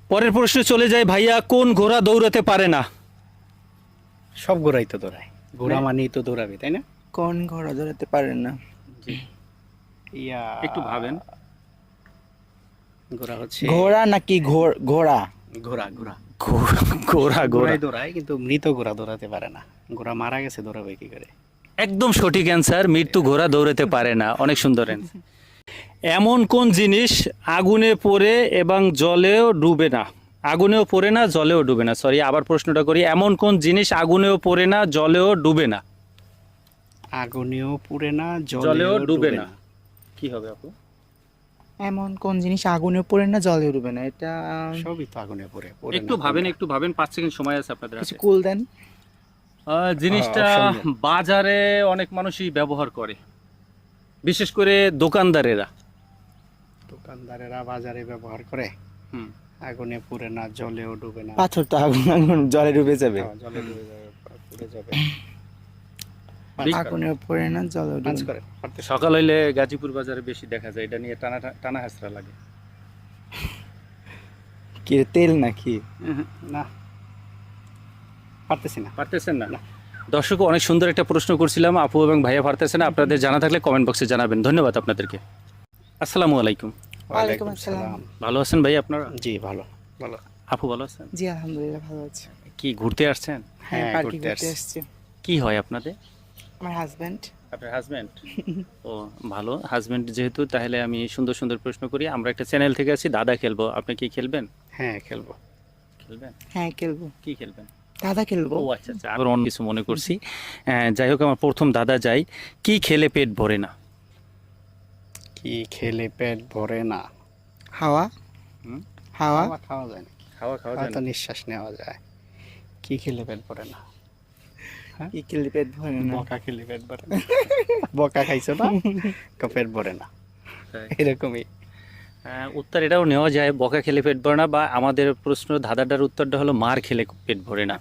পরের প্রশ্নে চলে যায় ভাইয়া, কোন ঘোড়া দৌড়াতে পারে না? সব ঘোড়াই তো দৌড়ায়, ঘোড়া মানেই তো দৌড়াবে, তাই না? কোন ঘোড়া দৌড়াতে পারে না? ইয়া একটু ভাবেন। ঘোড়া হচ্ছে ঘোড়া নাকি ঘোড়া? ঘোড়া ঘোড়া ঘোড়া ঘোড়া ঘোড়াই দৌড়ায়, কিন্তু মৃত ঘোড়া দৌড়াতে পারে না। ঘোড়া মারা গেছে, দৌড়াবে কি করে? একদম সঠিক অ্যান্সার, মৃত্যু ঘোড়া দৌড়াতে পারে না। অনেক সুন্দর answer। এমন কোন জিনিস আগুনে পড়ে এবং জলেও ডুবে না? আগুনেও পড়ে না, জলেও ডুবে না। সরি, আবার প্রশ্নটা করি, এমন কোন জিনিস আগুনেও পড়ে না, জলেও ডুবে না? আগুনেও পুড়ে না, জলেও ডুবে না। কি হবে আপু? এমন কোন জিনিস আগুনে পড়ে না জলে ডুবে না? এটা সবই তো আগুনে পড়ে একটু ভাবেন, একটু ভাবেন, 5 সেকেন্ড সময় আছে আপনাদের কিছু হাতে। কুল দেন। জিনিসটা option দেন। বাজারে অনেক মানুষই ব্যবহার করে, বিশেষ করে দোকানদারেরা। দোকানদারেরা বাজারে ব্যবহার করে। হুম। আগুনে পুড়ে না, জলেও ডুবে না। পাথর তো আগুন আগুন জলে ডুবে যাবে। জলে ডুবে যাবে, পুড়ে যাবে। আগুনে পড়ে না জলে পাঁচ ডুবে। করে পারতেছে। সকাল হইলে গাজীপুর বাজারে বেশি দেখা যায়, এটা নিয়ে টানা টানা হাসরা লাগে। কি রে, তেল নাকি? না, পারতেছি না। পারতেছেন না? দর্শক, অনেক সুন্দর একটা প্রশ্ন করছিলাম, আপু এবং ভাইয়া পারতেছেন না। আপনাদের জানা থাকলে কমেন্ট বক্সে জানাবেন। ধন্যবাদ আপনাদেরকে। আসসালামু আলাইকুম। ওয়ালাইকুম আসসালাম। ভালো আছেন ভাই আপনারা? জি, ভালো ভালো। আপু ভালো আছেন? জি আলহামদুলিল্লাহ ভালো আছি। কি ঘুরতে আসছেন? হ্যাঁ, হ্যাঁ, পার্টি ঘুরতে করতে আসছি। আসছি। কি হয় আপনাদের? আমার হাজবেন্ড। আপনার হাজবেন্ড? ও ভালো, হাজবেন্ড যেহেতু, তাহলে আমি সুন্দর সুন্দর প্রশ্ন করি। আমরা একটা চ্যানেল থেকে আছি, দাদা খেলবো। আপনি কি খেলবেন? হ্যাঁ, খেলবো। খেলবেন? হ্যাঁ খেলবো। কি খেলবেন? দাদা খেলবো। ও আচ্ছা আচ্ছা, আবার অন্য কিছু মনে করছি। যাই হোক, আমার প্রথম দাদা যাই, কি খেলে পেট ভরে না? কি খেলে পেট ভরে না? হাওয়া। হুম? হাওয়া। খাওয়া খাওয়া যায় না? খাওয়া খাওয়া যায় হয়তো না? নিঃশ্বাস নেওয়া যায়। কি খেলে পেট ভরে না? কি খেলে পেট ভরে না? বকা খেলে পেট ভরে না। বকা খাইছো না, পেট ভরে না, তাই। এরকমই। উত্তর এটাও নেওয়া যায়, বকা খেলে পেট ভরে না, বা আমাদের প্রশ্ন দাদাটার উত্তরটা হলো মার খেলে পেট ভরে না।